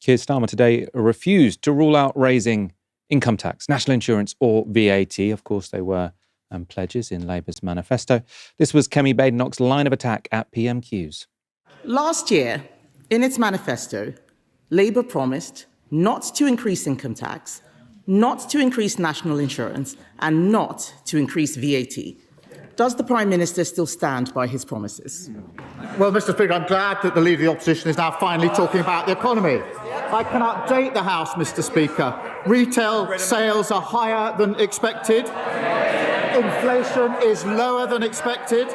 Keir Starmer today refused to rule out raising income tax, national insurance or VAT. Of course, they were pledges in Labour's manifesto. This was Kemi Badenoch's line of attack at PMQs. Last year, in its manifesto, Labour promised not to increase income tax, not to increase national insurance, and not to increase VAT. Does the Prime Minister still stand by his promises? Well, Mr. Speaker, I'm glad that the Leader of the Opposition is now finally talking about the economy. I can update the House, Mr. Speaker. Retail sales are higher than expected. Inflation is lower than expected.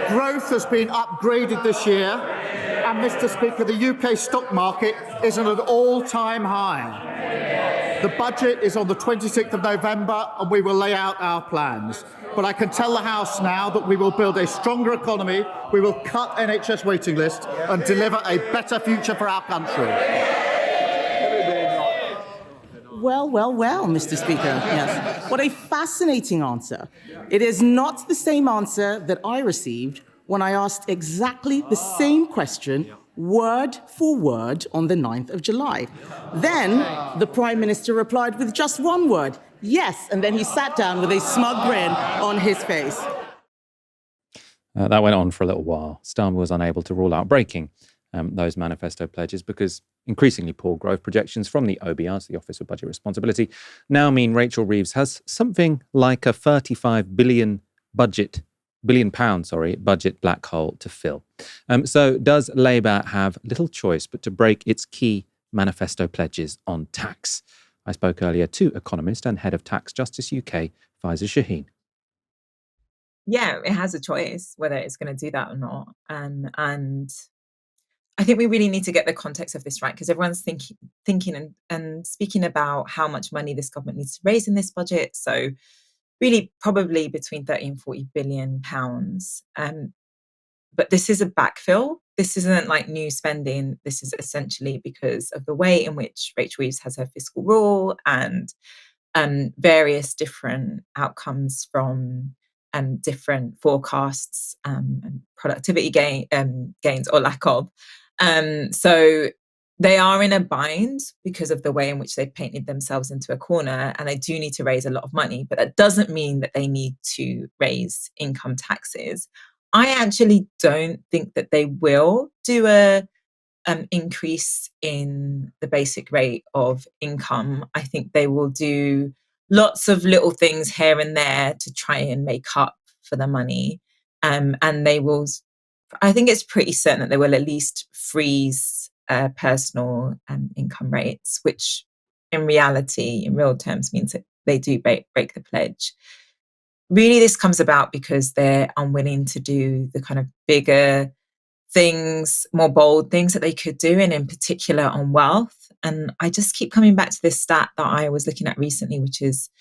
Growth has been upgraded this year. And, Mr. Speaker, the UK stock market is at an all-time high. The budget is on the 26th of November, and we will lay out our plans. But I can tell the House now that we will build a stronger economy, we will cut NHS waiting lists and deliver a better future for our country. Well, Mr. Speaker, yes. What a fascinating answer. It is not the same answer that I received when I asked exactly the same question, word for word, on the 9th of July. Then the Prime Minister replied with just one word, yes, and then he sat down with a smug grin on his face. That went on for a little while. Starmer was unable to rule out breaking those manifesto pledges because increasingly poor growth projections from the OBRs, the Office of Budget Responsibility, now mean Rachel Reeves has something like a £35 billion budget black hole to fill. So does Labour have little choice but to break its key manifesto pledges on tax? I spoke earlier to economist and head of Tax Justice UK, Faiza Shaheen. Yeah, it has a choice whether it's going to do that or not. And I think we really need to get the context of this right, because everyone's thinking and speaking about how much money this government needs to raise in this budget. So really probably between 30 and 40 billion pounds. But this is a backfill. This isn't like new spending. This is essentially because of the way in which Rachel Reeves has her fiscal rule and various different outcomes from different forecasts and productivity gains or lack of. So they are in a bind because of the way in which they've painted themselves into a corner, and they do need to raise a lot of money, but that doesn't mean that they need to raise income taxes. I actually don't think that they will do a increase in the basic rate of income. I think they will do lots of little things here and there to try and make up for the money. And they will, I think it's pretty certain that they will at least freeze personal income rates, which in reality, in real terms, means that they do break the pledge. Really, this comes about because they're unwilling to do the kind of bigger things, more bold things that they could do, and in particular on wealth. And I just keep coming back to this stat that I was looking at recently, which is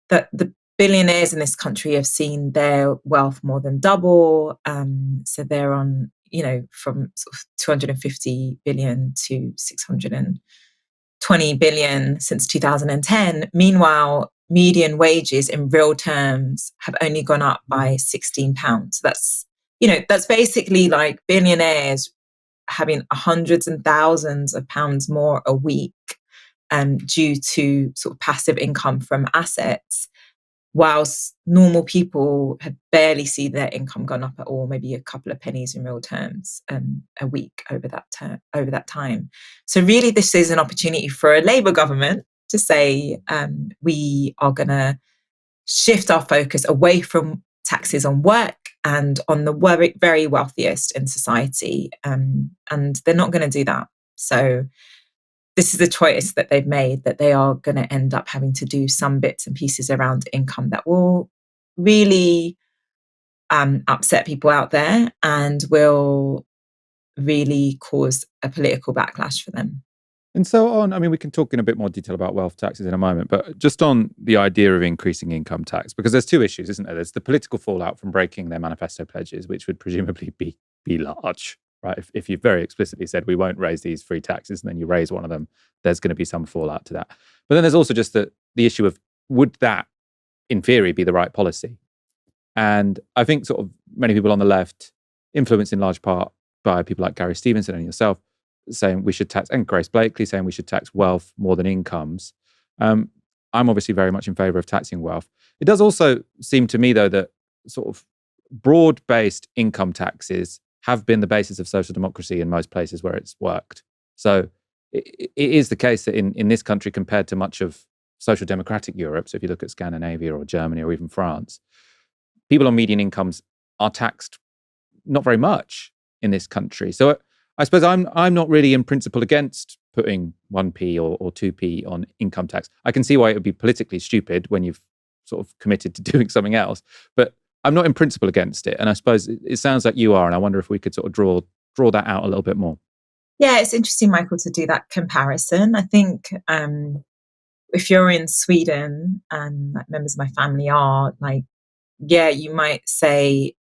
that the billionaires in this country have seen their wealth more than double. So they're on, from sort of 250 billion to 620 billion since 2010. Meanwhile, median wages in real terms have only gone up by £16. So that's basically like billionaires having hundreds and thousands of pounds more a week due to sort of passive income from assets, whilst normal people had barely seen their income gone up at all, maybe a couple of pennies in real terms a week over that time. So really, this is an opportunity for a Labour government to say we are going to shift our focus away from taxes on work and on the very wealthiest in society. And they're not going to do that. So this is the choice that they've made, that they are going to end up having to do some bits and pieces around income that will really upset people out there and will really cause a political backlash for them. And so we can talk in a bit more detail about wealth taxes in a moment, but just on the idea of increasing income tax, because there's two issues, isn't there? There's the political fallout from breaking their manifesto pledges, which would presumably be large, right? If you've very explicitly said we won't raise these free taxes and then you raise one of them, there's going to be some fallout to that. But then there's also just the issue of, would that, in theory, be the right policy? And I think sort of many people on the left, influenced in large part by people like Gary Stevenson and yourself, saying we should tax, and Grace Blakely saying we should tax wealth more than incomes. I'm obviously very much in favour of taxing wealth. It does also seem to me, though, that sort of broad-based income taxes have been the basis of social democracy in most places where it's worked. So it is the case that in this country, compared to much of social democratic Europe, so if you look at Scandinavia or Germany or even France, people on median incomes are taxed not very much in this country. So I suppose I'm not really in principle against putting 1p or 2p on income tax. I can see why it would be politically stupid when you've sort of committed to doing something else, but I'm not in principle against it. And I suppose it sounds like you are, and I wonder if we could sort of draw that out a little bit more. Yeah, it's interesting, Michael, to do that comparison. I think if you're in Sweden, and like members of my family are, like, yeah, you might say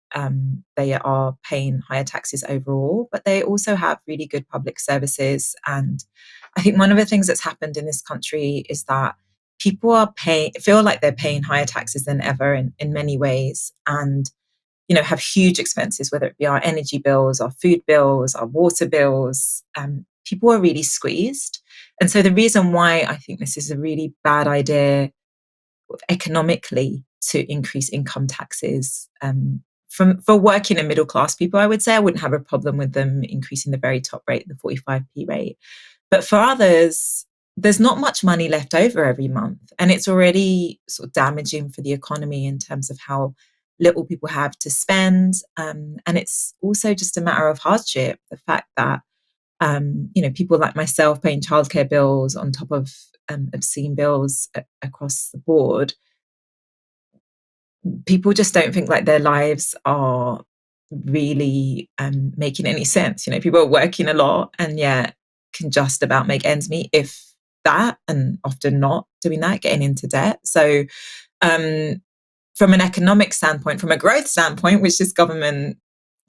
they are paying higher taxes overall, but they also have really good public services. And I think one of the things that's happened in this country is that people feel like they're paying higher taxes than ever in many ways, and have huge expenses, whether it be our energy bills, our food bills, our water bills. People are really squeezed. And so the reason why I think this is a really bad idea economically to increase income taxes for working and middle class people, I would say I wouldn't have a problem with them increasing the very top rate, the 45p rate. But for others, there's not much money left over every month. And it's already sort of damaging for the economy in terms of how little people have to spend. And it's also just a matter of hardship. The fact that, people like myself paying childcare bills on top of obscene bills across the board, people just don't think like their lives are really making any sense. People are working a lot and yet can just about make ends meet, if that, and often not doing that, getting into debt. So from an economic standpoint, from a growth standpoint, which this government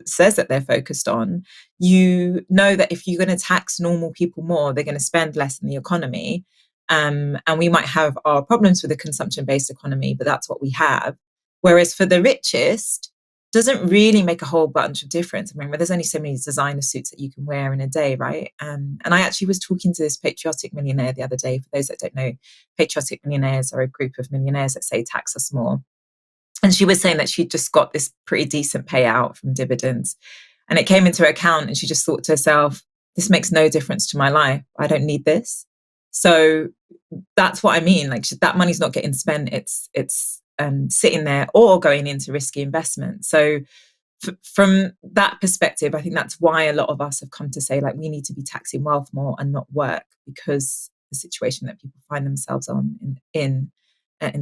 says that they're focused on, that if you're going to tax normal people more, they're going to spend less in the economy. And we might have our problems with a consumption-based economy, but that's what we have. Whereas for the richest, doesn't really make a whole bunch of difference. I mean, there's only so many designer suits that you can wear in a day, right? And I actually was talking to this patriotic millionaire the other day. For those that don't know, patriotic millionaires are a group of millionaires that say tax us more. And she was saying that she just got this pretty decent payout from dividends. And it came into her account and she just thought to herself, this makes no difference to my life. I don't need this. So that's what I mean. Like, that money's not getting spent. It's sitting there or going into risky investment. So from that perspective, I think that's why a lot of us have come to say, like, we need to be taxing wealth more and not work, because the situation that people find themselves in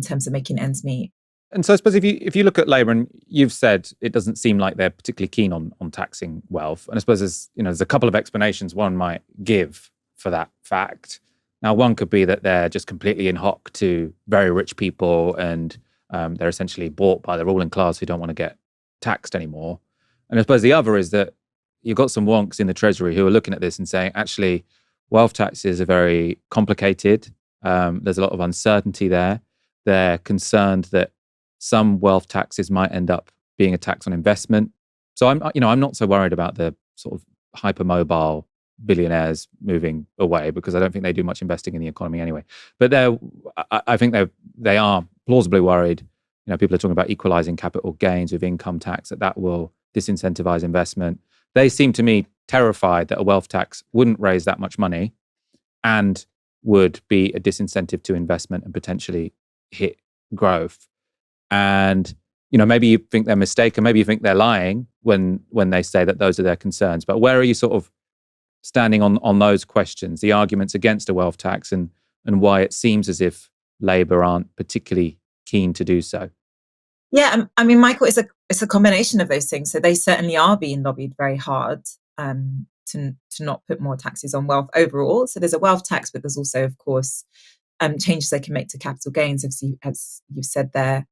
terms of making ends meet. And so I suppose if you look at Labour, and you've said it doesn't seem like they're particularly keen on taxing wealth, and I suppose there's a couple of explanations one might give for that fact. Now, one could be that they're just completely in hock to very rich people, and they're essentially bought by the ruling class who don't want to get taxed anymore. And I suppose the other is that you've got some wonks in the Treasury who are looking at this and saying, actually, wealth taxes are very complicated. There's a lot of uncertainty there. They're concerned that some wealth taxes might end up being a tax on investment. So I'm not so worried about the sort of hypermobile billionaires moving away, because I don't think they do much investing in the economy anyway. But I think they are plausibly worried. People are talking about equalizing capital gains with income tax, that will disincentivize investment. They seem to me terrified that a wealth tax wouldn't raise that much money and would be a disincentive to investment and potentially hit growth. And maybe you think they're mistaken, maybe you think they're lying when they say that those are their concerns. But where are you sort of standing on those questions, the arguments against a wealth tax, and why it seems as if Labour aren't particularly keen to do so? Yeah, I mean, Michael, it's a combination of those things. So they certainly are being lobbied very hard to not put more taxes on wealth overall. So there's a wealth tax, but there's also, of course, changes they can make to capital gains, as you've said there.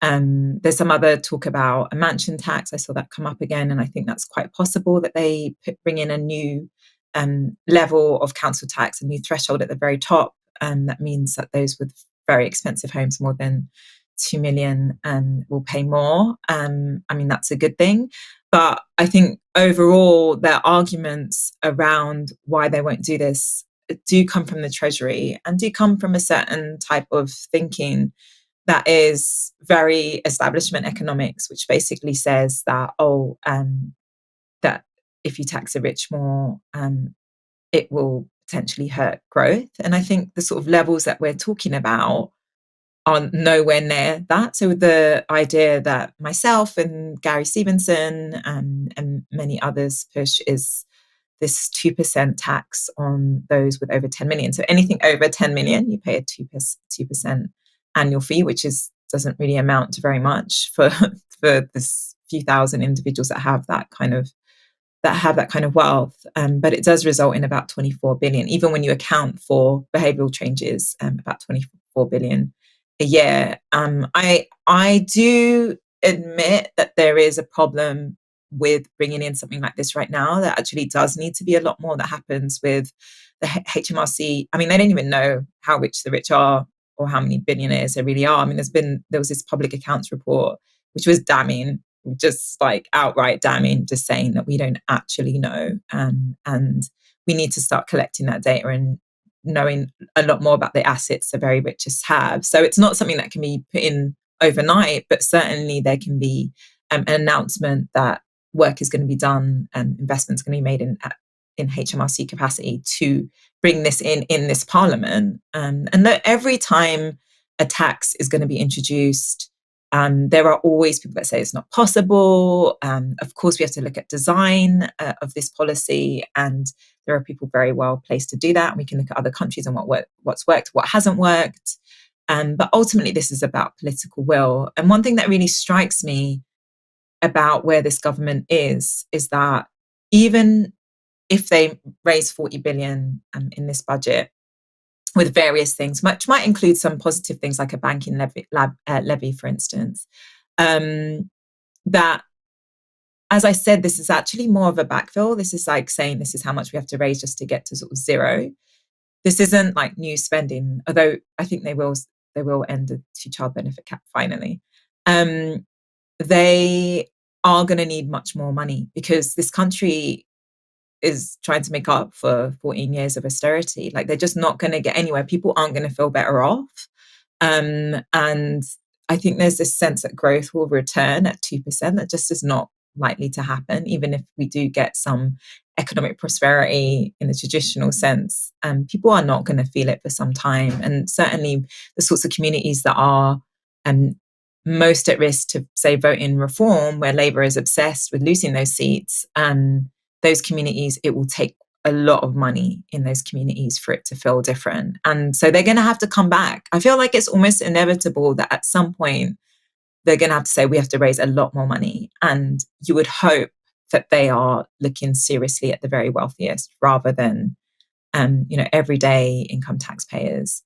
There's some other talk about a mansion tax. I saw that come up again, and I think that's quite possible that they bring in a new level of council tax, a new threshold at the very top, and that means that those with very expensive homes, more than 2 million, will pay more. I mean, that's a good thing. But I think overall, their arguments around why they won't do this do come from the Treasury and do come from a certain type of thinking that is very establishment economics, which basically says that, that if you tax the rich more, it will potentially hurt growth. And I think the sort of levels that we're talking about are nowhere near that. So the idea that myself and Gary Stevenson and many others push is this 2% tax on those with over 10 million. So anything over 10 million, you pay a 2% annual fee, which doesn't really amount to very much for this few thousand individuals that have that kind of wealth. But it does result in about 24 billion, even when you account for behavioral changes, about 24 billion a year. I do admit that there is a problem with bringing in something like this right now. There actually does need to be a lot more that happens with the HMRC. I mean, they don't even know how rich the rich are or how many billionaires there really are. I mean, there was this public accounts report, which was damning, just like outright damning, just saying that we don't actually know. And we need to start collecting that data and knowing a lot more about the assets the very richest have. So it's not something that can be put in overnight, but certainly there can be an announcement that work is going to be done and investments going to be made in HMRC capacity to bring this in this parliament. And that every time a tax is going to be introduced, there are always people that say it's not possible. Of course, we have to look at design of this policy, and there are people very well placed to do that. And we can look at other countries and what's worked, what hasn't worked. But ultimately, this is about political will. And one thing that really strikes me about where this government is that even if they raise 40 billion in this budget with various things, which might include some positive things like a banking levy, for instance, that, as I said, this is actually more of a backfill. This is like saying this is how much we have to raise just to get to sort of zero. This isn't like new spending, although I think they will end the two-child benefit cap finally. They are going to need much more money because this country is trying to make up for 14 years of austerity. Like, they're just not going to get anywhere. People aren't going to feel better off. And I think there's this sense that growth will return at 2%. That just is not likely to happen, even if we do get some economic prosperity in the traditional sense. People are not going to feel it for some time. And certainly the sorts of communities that are most at risk to, say, vote in reform, where Labour is obsessed with losing those seats, those communities, it will take a lot of money in those communities for it to feel different. And so they're going to have to come back. I feel like it's almost inevitable that at some point they're going to have to say, we have to raise a lot more money. And you would hope that they are looking seriously at the very wealthiest rather than, everyday income taxpayers.